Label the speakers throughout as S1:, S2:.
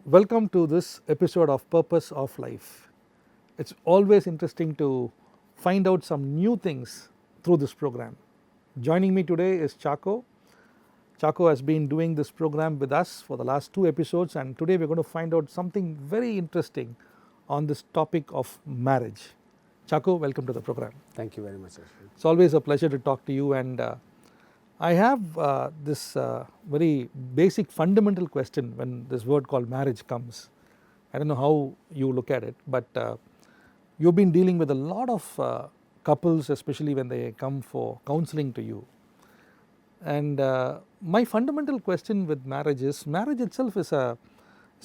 S1: Welcome to this episode of Purpose of Life. It's always interesting to find out some new things through this program. Joining me today is Chacko. Chacko has been doing this program with us for the last 2 episodes, and today we're going to find out something very interesting on this topic of marriage. Chacko, welcome to the program.
S2: Thank you very much, Ashwin.
S1: It's always a pleasure to talk to you, and I have this very basic fundamental question when this word called marriage comes. I don't know how you look at it, but you've been dealing with a lot of couples, especially when they come for counseling to you. And my fundamental question with marriage is, marriage itself is a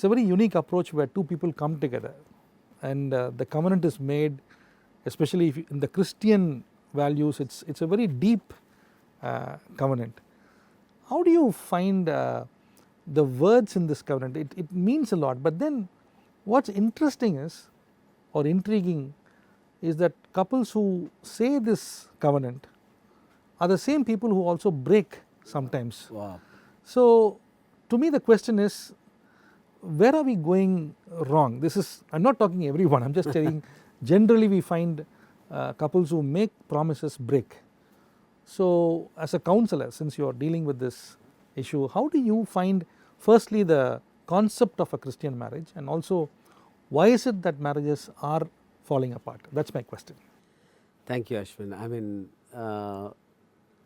S1: very unique approach where two people come together, and the covenant is made, especially if in the Christian values, it's a very deep covenant. How do you find the words in this covenant? It means a lot, but then what's interesting is, or intriguing, is that couples who say this covenant are the same people who also break sometimes.
S2: Wow.
S1: So to me the question is, where are we going wrong? This is, I'm not talking everyone, I'm just saying generally we find couples who make promises break. So as a counselor, since you are dealing with this issue, how do you find firstly the concept of a Christian marriage, and also why is it that marriages are falling apart? That's my question.
S2: Thank you, Ashwin. I mean,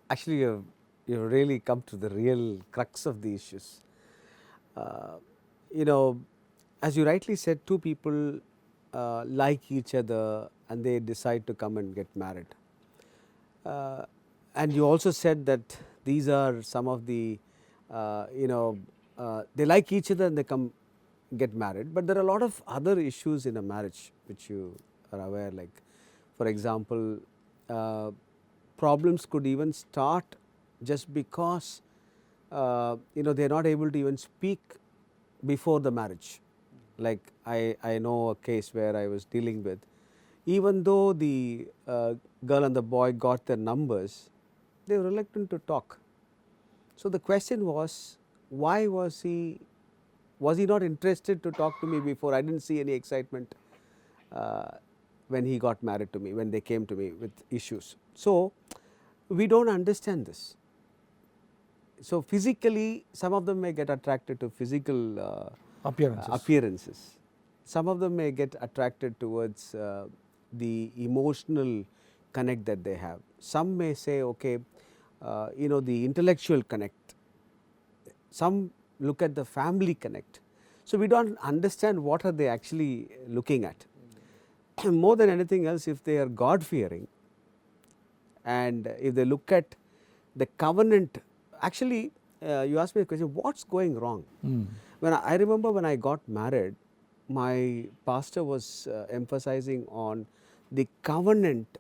S2: actually you've really come to the real crux of the issues. As you rightly said, two people like each other and they decide to come and get married. And you also said that these are some of the, they like each other and they come get married. But there are a lot of other issues in a marriage which you are aware, like for example, problems could even start just because, they are not able to even speak before the marriage. Like I know a case where I was dealing with, even though the girl and the boy got their numbers, they were reluctant to talk. So the question was, why was he not interested to talk to me before? I didn't see any excitement when he got married to me, when they came to me with issues. So we don't understand this. So physically, some of them may get attracted to physical appearances. Some of them may get attracted towards the emotional connect that they have. Some may say, okay, the intellectual connect. Some look at the family connect. So we don't understand what are they actually looking at. More than anything else, if they are God-fearing and if they look at the covenant, actually you asked me a question, what's going wrong? When I remember when I got married, my pastor was emphasizing on the covenant,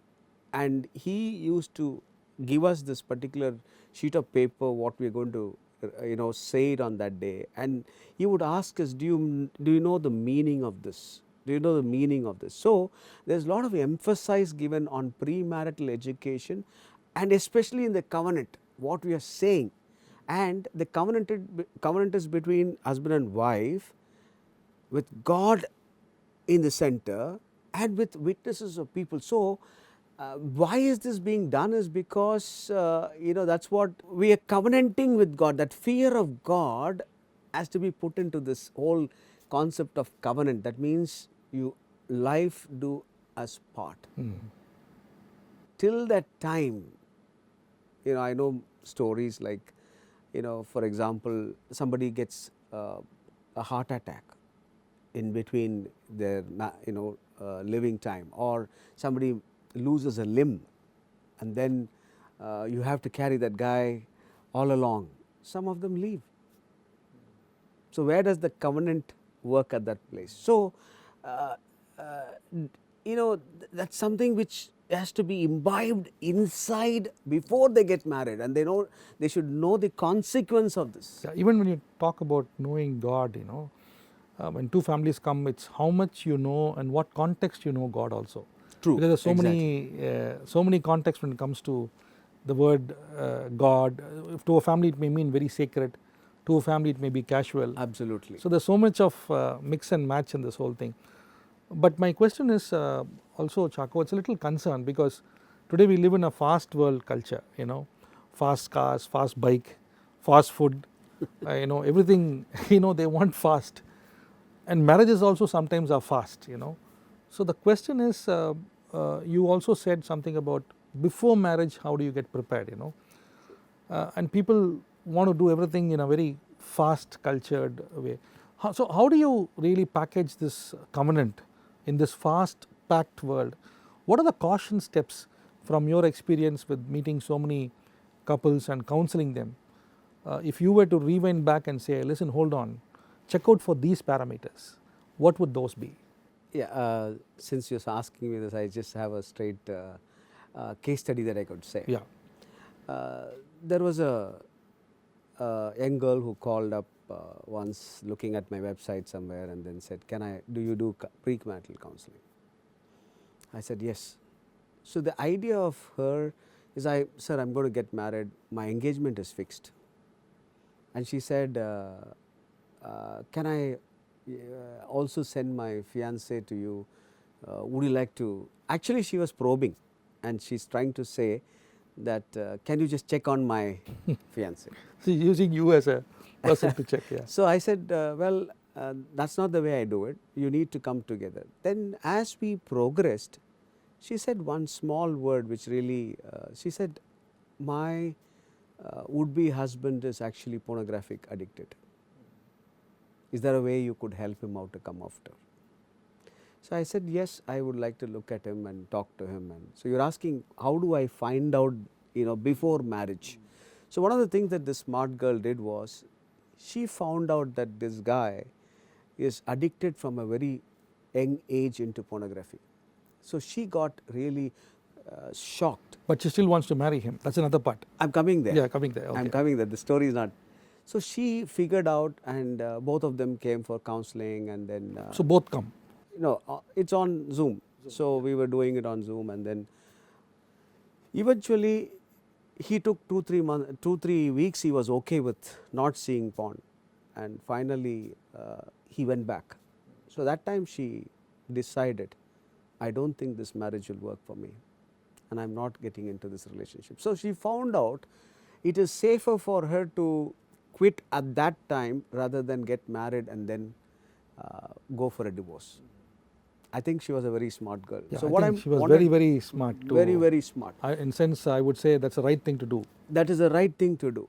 S2: and he used to give us this particular sheet of paper, what we are going to say it on that day, and he would ask us, do you know the meaning of this? Do you know the meaning of this? So there's a lot of emphasis given on premarital education, and especially in the covenant, what we are saying. And the covenant is between husband and wife, with God in the center and with witnesses of people. So why is this being done is because that's what we are covenanting with God. That fear of God has to be put into this whole concept of covenant. That means life do us part. Till that time, I know stories like, for example, somebody gets a heart attack in between their living time, or somebody loses a limb, and then you have to carry that guy all along. Some of them leave. So where does the covenant work at that place? So that's something which has to be imbibed inside before they get married, and they should know the consequence of this.
S1: Yeah, even when you talk about knowing God, when two families come, it's how much you know and what context you know God also.
S2: True.
S1: Because there's
S2: Exactly.
S1: so many contexts when it comes to the word God. To a family it may mean very sacred, to a family it may be casual.
S2: Absolutely.
S1: So there's so much of mix and match in this whole thing. But my question is also, Chacko, it's a little concerned because today we live in a fast world culture, fast cars, fast bike, fast food, everything, they want fast. And marriages also sometimes are fast, So the question is, you also said something about before marriage, how do you get prepared, and people want to do everything in a very fast cultured way. So how do you really package this covenant in this fast packed world? What are the caution steps from your experience with meeting so many couples and counseling them? If you were to rewind back and say, listen, hold on, check out for these parameters, what would those be?
S2: Yeah, since you're asking me this, I just have a straight case study that I could say.
S1: Yeah.
S2: There was a young girl who called up once looking at my website somewhere and then said, do you do pre-marital counseling? I said, yes. So the idea of her is, sir, I'm going to get married, my engagement is fixed. And she said, can I also send my fiancé to you? Would you like to? Actually, she was probing and she's trying to say that, can you just check on my fiancé?
S1: So using you as a person to check, yeah.
S2: So I said, well, that's not the way I do it. You need to come together. Then as we progressed, she said one small word which really, she said, my would-be husband is actually pornographic addicted. Is there a way you could help him out to come after? So I said, yes, I would like to look at him and talk to him. And so you're asking, how do I find out, before marriage? So one of the things that this smart girl did was, she found out that this guy is addicted from a very young age into pornography. So she got really shocked.
S1: But she still wants to marry him. That's another part.
S2: I'm coming there.
S1: Yeah, coming there. Okay.
S2: I'm coming there. The story is not. So she figured out, and both of them came for counseling, and then.
S1: So both come.
S2: It's on Zoom. So we were doing it on Zoom, and then eventually he took 2-3 weeks. He was okay with not seeing porn, and finally he went back. So that time she decided, I don't think this marriage will work for me, and I'm not getting into this relationship. So she found out it is safer for her to quit at that time rather than get married and then go for a divorce. I think she was a very smart girl.
S1: Yeah,
S2: so
S1: she was very, very smart.
S2: Very smart.
S1: In sense, I would say that's the right thing to do.
S2: That is the right thing to do.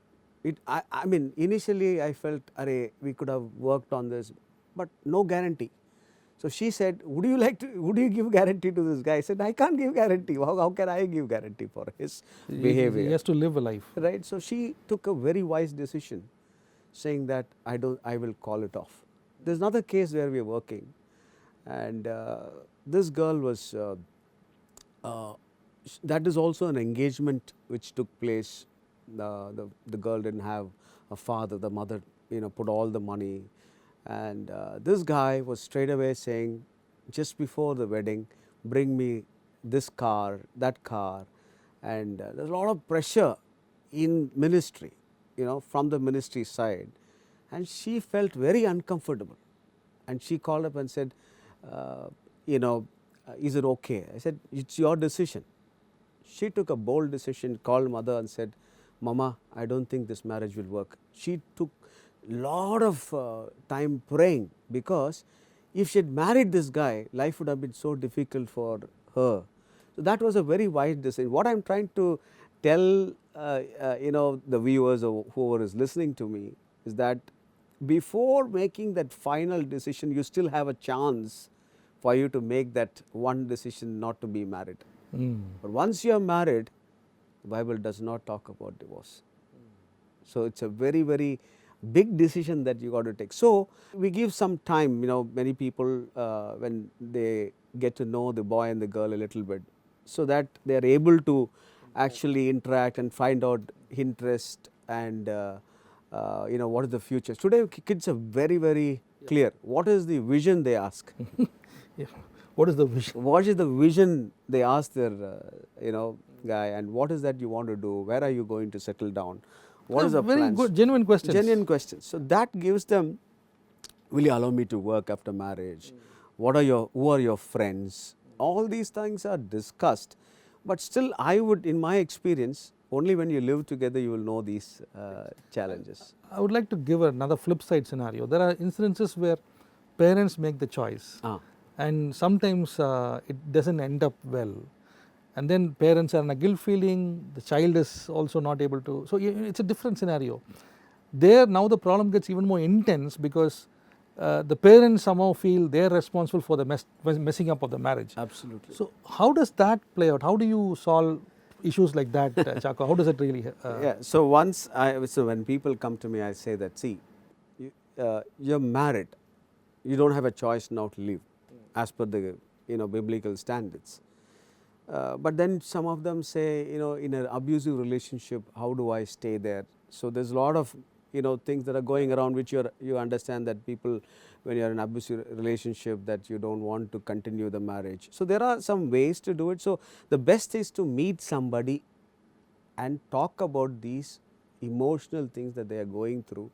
S2: I mean, initially I felt, we could have worked on this, but no guarantee. So she said, would you give guarantee to this guy? I said, I can't give guarantee. How can I give guarantee for his behavior?
S1: He has to live a life.
S2: Right. So she took a very wise decision, saying that I will call it off. There's another case where we are working, and this girl was, that is also an engagement which took place. The girl didn't have a father. The mother, put all the money. And this guy was straight away saying, just before the wedding, bring me this car, that car. And there's a lot of pressure in ministry, from the ministry side. And she felt very uncomfortable. And she called up and said, is it okay? I said, it's your decision. She took a bold decision, called mother and said, Mama, I don't think this marriage will work. She took lot of time praying, because if she had married this guy, life would have been so difficult for her. So that was a very wise decision. What I'm trying to tell the viewers or whoever is listening to me is that before making that final decision, you still have a chance for you to make that one decision not to be married. But once you are married, the Bible does not talk about divorce. So it's a very, very big decision that you got to take. So we give some time, many people when they get to know the boy and the girl a little bit, so that they are able to actually interact and find out interest and what is the future. Today kids are very, very clear. What is the vision, they ask.
S1: Yeah. What is the vision?
S2: What is the vision, they ask their guy, and what is that you want to do? Where are you going to settle down? What is the
S1: very
S2: plans?
S1: good, genuine questions.
S2: Genuine questions. So that gives them, will you allow me to work after marriage? Who are your friends? All these things are discussed. But still, I would, in my experience, only when you live together you will know these challenges.
S1: I would like to give another flip side scenario. There are incidences where parents make the choice, and sometimes it doesn't end up well. And then parents are in a guilt feeling, the child is also not able to. So it's a different scenario. There now the problem gets even more intense because the parents somehow feel they're responsible for the messing up of the marriage.
S2: Absolutely.
S1: So how does that play out? How do you solve issues like that, Chacko? How does it really?
S2: Yeah. So when people come to me, I say that, see, you're married, you don't have a choice now to live, as per the biblical standards. But then some of them say, in an abusive relationship, how do I stay there? So there's a lot of things that are going around which you understand that people, when you're in an abusive relationship, that you don't want to continue the marriage. So there are some ways to do it. So the best is to meet somebody and talk about these emotional things that they are going through.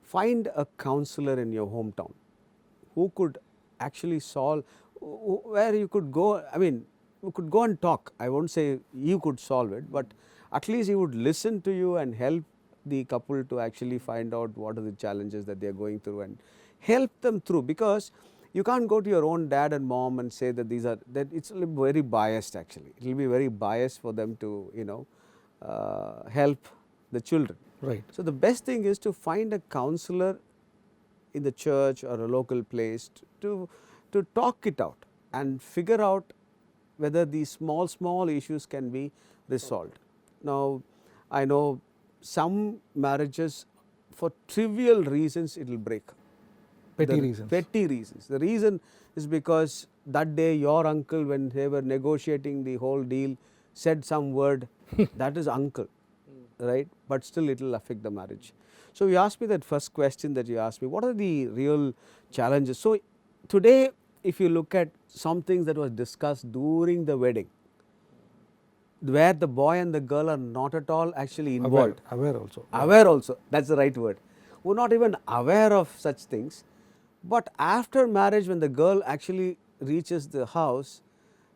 S2: Find a counselor in your hometown who could actually solve, where you could go. I mean, you could go and talk. I won't say you could solve it, but at least he would listen to you and help the couple to actually find out what are the challenges that they are going through and help them through. Because you can't go to your own dad and mom and say that it's very biased. Actually, it will be very biased for them to help the children.
S1: Right.
S2: So the best thing is to find a counselor in the church or a local place to talk it out and figure out whether these small issues can be resolved. Now, I know some marriages, for trivial reasons, it will break.
S1: Petty reasons.
S2: Petty reasons. The reason is because that day your uncle, when they were negotiating the whole deal, said some word. That is uncle, right? But still it will affect the marriage. So you asked me that first question that you asked me, what are the real challenges? So today, if you look at some things that was discussed during the wedding, where the boy and the girl are not at all actually involved.
S1: Aware also.
S2: Aware also, that's the right word. We're not even aware of such things. But after marriage, when the girl actually reaches the house,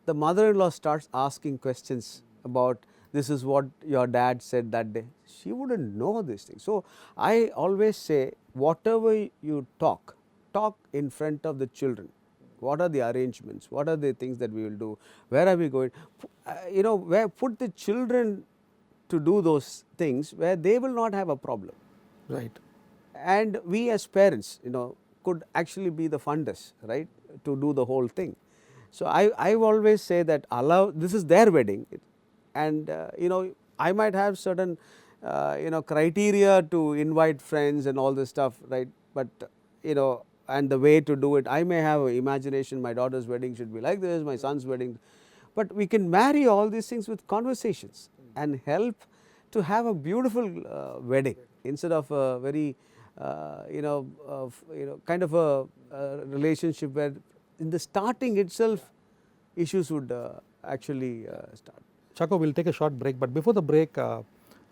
S2: the mother-in-law starts asking questions about, this is what your dad said that day. She wouldn't know these things. So I always say, whatever you talk in front of the children. What are the arrangements? What are the things that we will do? Where are we going? Where put the children to do those things where they will not have a problem.
S1: Right.
S2: And we as parents, could actually be the funders, right, to do the whole thing. So I always say that this is their wedding, and I might have certain criteria to invite friends and all this stuff, right? But and the way to do it, I may have imagination. My daughter's wedding should be like this, my son's wedding, but we can marry all these things with conversations and help to have a beautiful wedding instead of a very kind of a relationship where in the starting itself issues would actually start.
S1: Chacko, we'll take a short break, but before the break,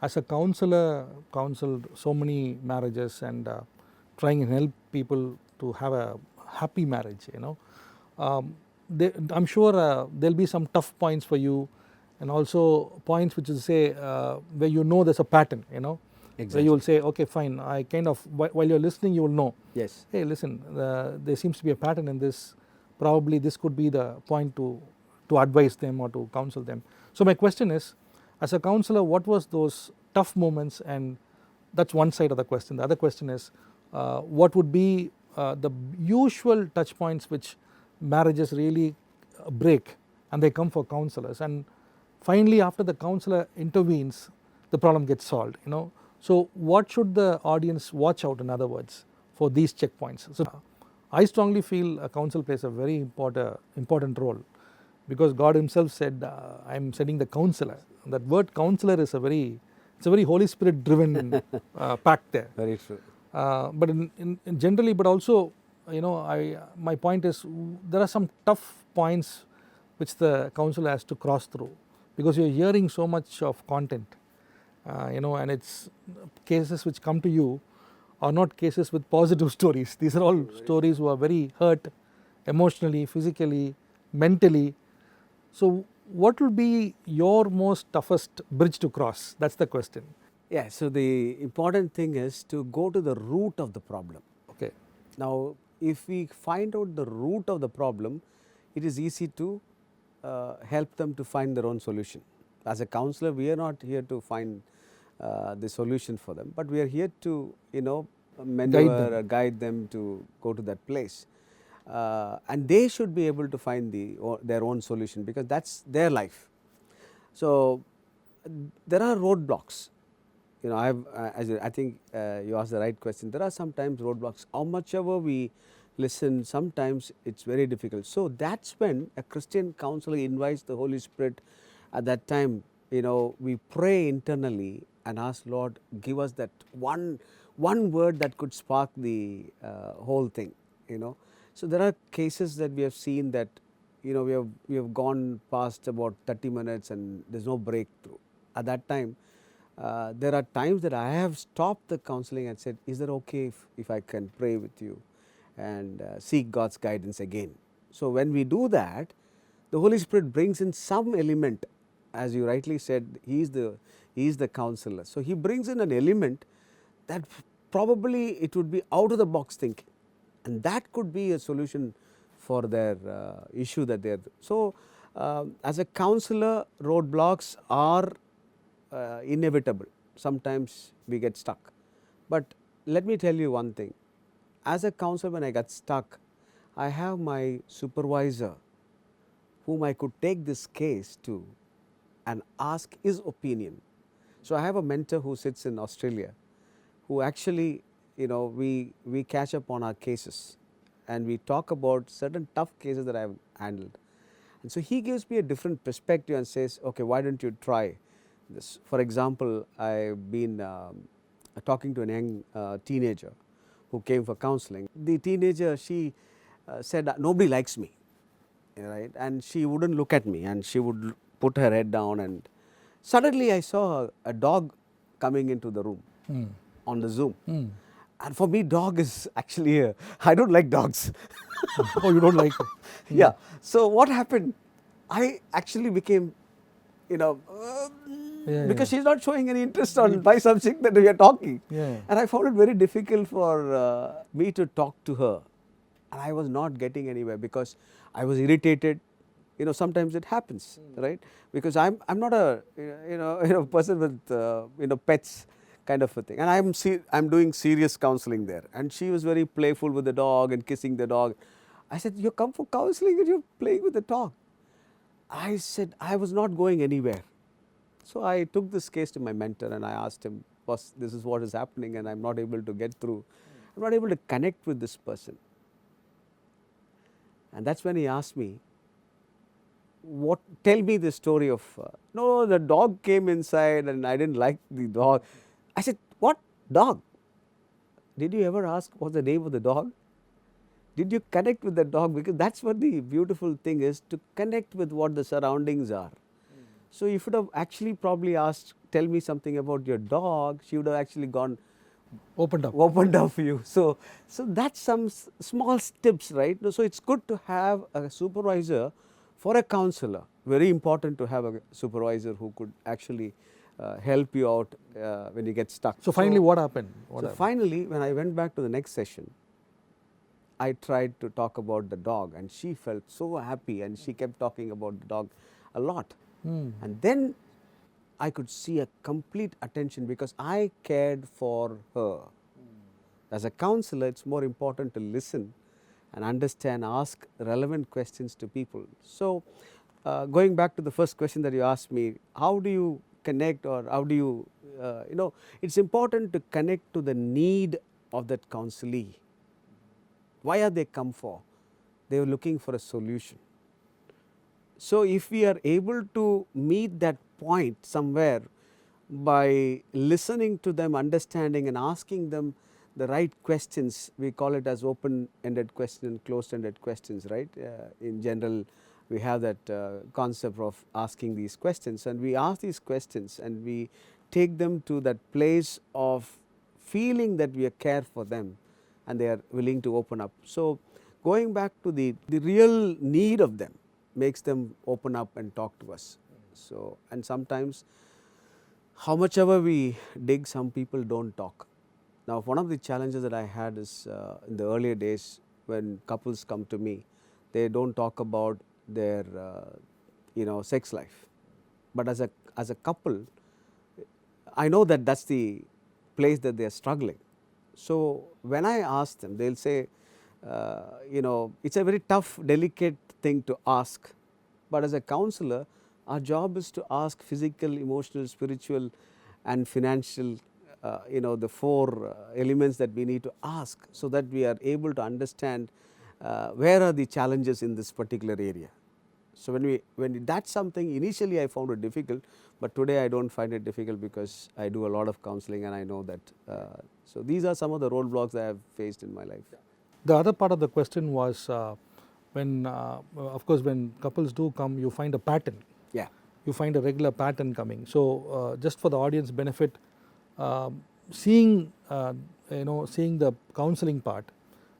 S1: as a counselor, counseled so many marriages and trying and help people to have a happy marriage, I'm sure there'll be some tough points for you, and also points which is say where there's a pattern,
S2: Exactly.
S1: where you will say, okay, fine, I kind of, while you're listening, you will know.
S2: Yes.
S1: Hey, listen, there seems to be a pattern in this. Probably this could be the point to advise them or to counsel them. So my question is, as a counselor, what was those tough moments? And that's one side of the question. The other question is, what would be the usual touch points which marriages really break and they come for counselors, and finally after the counselor intervenes, the problem gets solved. So what should the audience watch out, in other words, for these checkpoints? So I strongly feel a counsel plays a very important role, because God Himself said, I am sending the counselor. That word counselor is a very Holy Spirit driven pact there.
S2: Very true.
S1: But in generally, but also, my point is, there are some tough points which the counselor has to cross through, because you're hearing so much of content, and it's cases which come to you are not cases with positive stories. These are all stories who are very hurt emotionally, physically, mentally. So what will be your most toughest bridge to cross? That's the question.
S2: Yeah, so the important thing is to go to the root of the problem.
S1: Okay.
S2: Now, if we find out the root of the problem, it is easy to help them to find their own solution. As a counselor, we are not here to find the solution for them, but we are here to, mentor or guide them to go to that place. And they should be able to find their own solution, because that's their life. So there are roadblocks. I think you asked the right question. There are sometimes roadblocks. How much ever we listen, sometimes it's very difficult. So that's when a Christian counselor invites the Holy Spirit. At that time, we pray internally and ask, Lord, give us that one word that could spark the whole thing. So there are cases that we have seen that we have gone past about 30 minutes and there's no breakthrough. At that time, there are times that I have stopped the counseling and said, is it okay if I can pray with you and seek God's guidance again? So when we do that, the Holy Spirit brings in some element. As you rightly said, He is the counselor. So He brings in an element that probably it would be out of the box thinking, and that could be a solution for their issue that they are. So as a counselor, roadblocks are inevitable. Sometimes we get stuck. But let me tell you one thing. As a counselor, when I got stuck, I have my supervisor whom I could take this case to and ask his opinion. So I have a mentor who sits in Australia, who actually, we catch up on our cases and we talk about certain tough cases that I have handled. And so he gives me a different perspective and says, okay, why don't you try this? For example, I've been talking to a young teenager who came for counseling. The teenager, she said, nobody likes me, right? And she wouldn't look at me and she would put her head down, and suddenly I saw a dog coming into the room on the Zoom. And for me, dog is actually, I don't like dogs.
S1: Oh, you don't like it?
S2: Yeah. So what happened? I actually became, because she's not showing any interest on my subject that we are talking.
S1: Yeah.
S2: And I found it very difficult for me to talk to her. And I was not getting anywhere because I was irritated. Sometimes it happens, right? Because I'm not a person with pets kind of a thing, and I'm doing serious counseling there. And she was very playful with the dog and kissing the dog. I said, you come for counseling and you're playing with the dog. I said I was not going anywhere. So I took this case to my mentor and I asked him, boss, this is what is happening and I'm not able to get through. I'm not able to connect with this person. And that's when he asked me, tell me the story of, no, the dog came inside and I didn't like the dog. I said, what dog? Did you ever ask what's the name of the dog? Did you connect with the dog? Because that's what the beautiful thing is, to connect with what the surroundings are. So if you would have actually probably asked, tell me something about your dog, she would have actually gone,
S1: Opened up
S2: for you. So that's some small tips, right? So it's good to have a supervisor for a counselor. Very important to have a supervisor who could actually help you out when you get stuck.
S1: So finally, what happened?
S2: Finally, when I went back to the next session, I tried to talk about the dog, and she felt so happy, and she kept talking about the dog a lot. And then I could see a complete attention because I cared for her. As a counselor, it's more important to listen and understand, ask relevant questions to people. So going back to the first question that you asked me, how do you connect, or how do you, it's important to connect to the need of that counselee. Why are they come for? They are looking for a solution. So if we are able to meet that point somewhere by listening to them, understanding and asking them the right questions, we call it as open-ended question and closed-ended questions, right? In general, we have that concept of asking these questions, and we ask these questions and we take them to that place of feeling that we care for them and they are willing to open up. So, going back to the real need of them makes them open up and talk to us. So, and sometimes how much ever we dig, some people don't talk. Now, one of the challenges that I had is in the earlier days when couples come to me, they don't talk about their sex life. But as a couple, I know that that's the place that they are struggling. So when I ask them, they'll say, it's a very tough, delicate thing to ask. But as a counselor, our job is to ask physical, emotional, spiritual, and financial, the four elements that we need to ask so that we are able to understand where are the challenges in this particular area. So when that's something, initially I found it difficult, but today I don't find it difficult because I do a lot of counseling and I know that. So these are some of the roadblocks that I have faced in my life.
S1: The other part of the question was when, of course, when couples do come, you find a pattern.
S2: Yeah.
S1: You find a regular pattern coming. So just for the audience benefit, seeing the counseling part,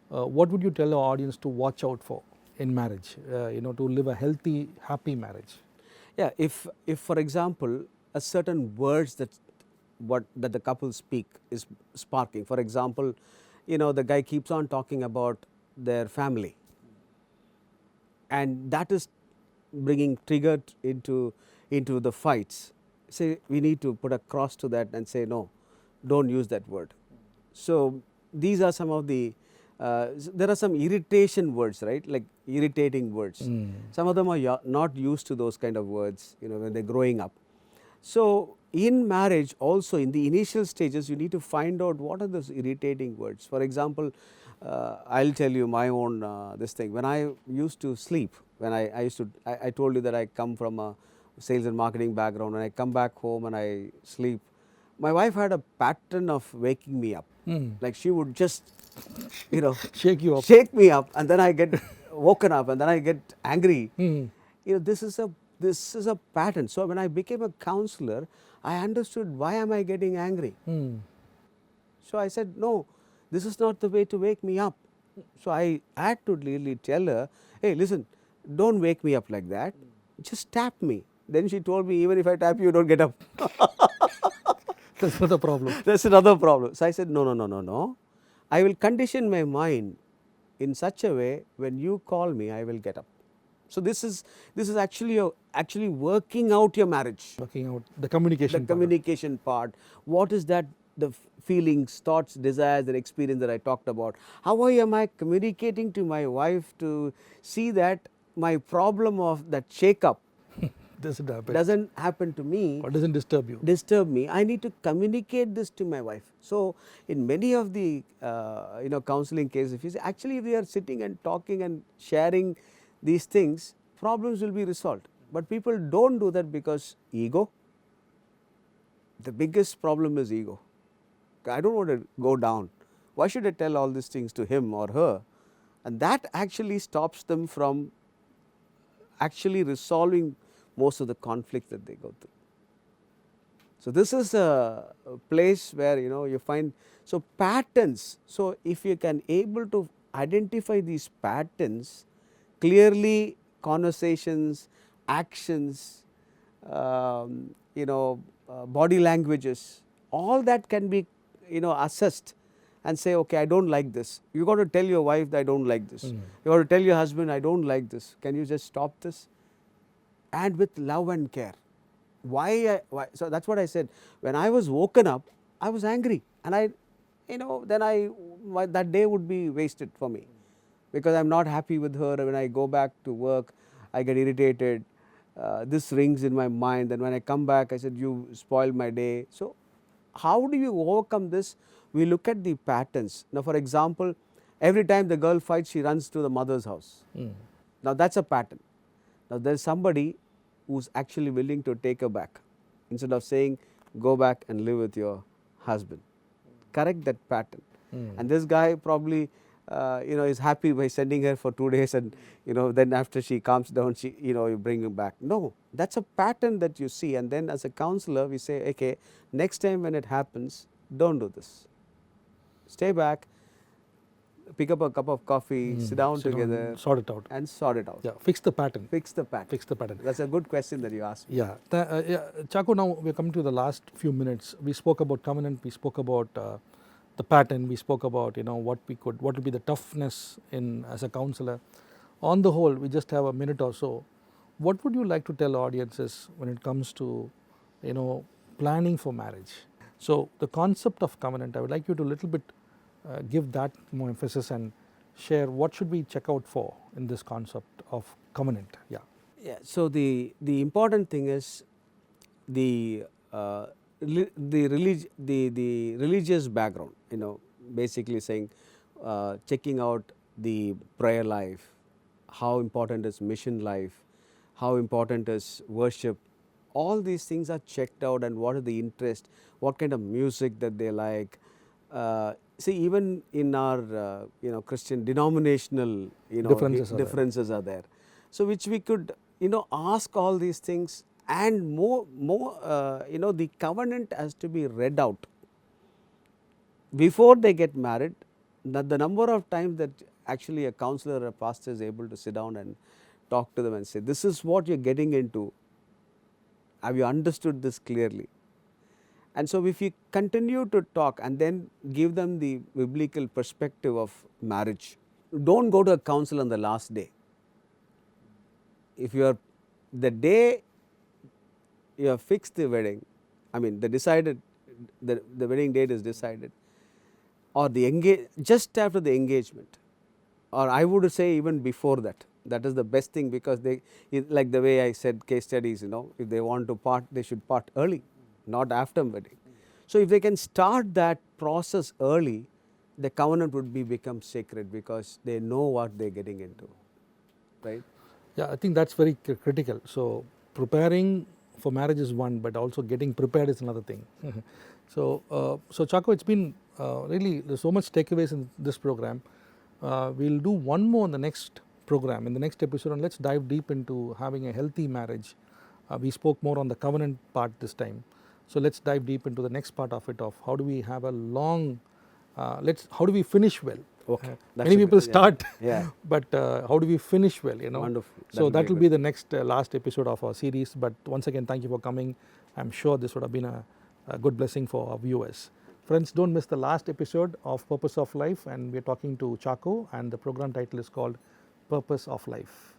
S1: what would you tell the audience to watch out for in marriage, to live a healthy, happy marriage?
S2: Yeah, if for example, a certain words that the couple speak is sparking. For example, the guy keeps on talking about their family, and that is bringing trigger into the fights. Say we need to put a cross to that and say no, don't use that word. So these are some of the there are some irritation words, right? Like irritating words. Some of them are not used to those kind of words, when they're growing up. So in marriage also, in the initial stages, you need to find out what are those irritating words. For example, I'll tell you my own this thing. When I used to sleep, when I told you that I come from a sales and marketing background, and I come back home and I sleep, my wife had a pattern of waking me up. Like she would just, shake me up, and then I get woken up, and then I get angry. This is a pattern. So when I became a counselor, I understood why am I getting angry. So I said, no, this is not the way to wake me up. So I had to really tell her, hey, listen, don't wake me up like that. Just tap me. Then she told me, even if I tap you, don't get up.
S1: That's another problem.
S2: That's another problem. So I said, no. I will condition my mind in such a way, when you call me, I will get up. So this is actually working out your marriage.
S1: Working out the communication.
S2: The communication part. What is that? The feelings, thoughts, desires, and experience that I talked about. How am I communicating to my wife to see that my problem of that shake-up doesn't happen to me,
S1: or doesn't
S2: disturb me. I need to communicate this to my wife. So in many of the counseling cases, if you say, actually if we are sitting and talking and sharing these things, problems will be resolved. But people don't do that because ego. The biggest problem is ego. I don't want to go down. Why should I tell all these things to him or her? And that actually stops them from actually resolving most of the conflicts that they go through. So this is a place where you find patterns. So if you can able to identify these patterns clearly, conversations, actions, body languages, all that can be assessed and say, okay, I don't like this. You got to tell your wife that I don't like this. You got to tell your husband, I don't like this. Can you just stop this? And with love and care. Why? So that's what I said. When I was woken up, I was angry, and that day would be wasted for me, because I'm not happy with her. When I go back to work, I get irritated. This rings in my mind. Then when I come back, I said, you spoiled my day. So how do you overcome this? We look at the patterns. Now, for example, every time the girl fights, she runs to the mother's house. Now that's a pattern. Now there's somebody who's actually willing to take her back, instead of saying, go back and live with your husband. Correct that pattern. And this guy probably is happy by sending her for 2 days, and then after she calms down, you bring her back. No, that's a pattern that you see, and then as a counselor we say, okay, next time when it happens, don't do this. Stay back, pick up a cup of coffee, sit down together,
S1: sort it out.
S2: and sort it out.
S1: Yeah, fix the pattern.
S2: Fix the pattern.
S1: Fix the pattern.
S2: That's a good question that you asked me.
S1: Yeah, Chacko, now we're coming to the last few minutes. We spoke about covenant, we spoke about the pattern, we spoke about what will be the toughness in as a counselor. On the whole, we just have a minute or so. What would you like to tell audiences when it comes to planning for marriage? So the concept of covenant, I would like you to a little bit give that more emphasis and share what should we check out for in this concept of covenant. Yeah.
S2: Yeah. So the important thing is the religious background. Basically saying, checking out the prayer life, how important is mission life, how important is worship. All these things are checked out, and what are the interest, what kind of music that they like. See, even in our Christian denominational differences are there. So which we could ask all these things, and more the covenant has to be read out before they get married. The number of times that actually a counselor or a pastor is able to sit down and talk to them and say, this is what you're getting into. Have you understood this clearly? And so if you continue to talk and then give them the biblical perspective of marriage, don't go to a counsel on the last day. If you are, the day you have fixed the wedding, the wedding date is decided, or just after the engagement, or I would say even before that. That is the best thing, because like the way I said, case studies, if they want to part, they should part early, not after wedding. So if they can start that process early, the covenant would become sacred, because they know what they're getting into, right?
S1: Yeah, I think that's very critical. So preparing for marriage is one, but also getting prepared is another thing. So Chacko, it's been really, there's so much takeaways in this program. We'll do one more in the next program, in the next episode, and let's dive deep into having a healthy marriage. We spoke more on the covenant part this time. So let's dive deep into the next part of it, of how do we have a long, how do we finish well?
S2: Okay.
S1: Many people start,
S2: yeah.
S1: But how do we finish well?
S2: Wonderful.
S1: So that will be the next last episode of our series. But once again, thank you for coming. I'm sure this would have been a good blessing for our viewers. Friends, don't miss the last episode of Purpose of Life, and we're talking to Chacko, and the program title is called Purpose of Life.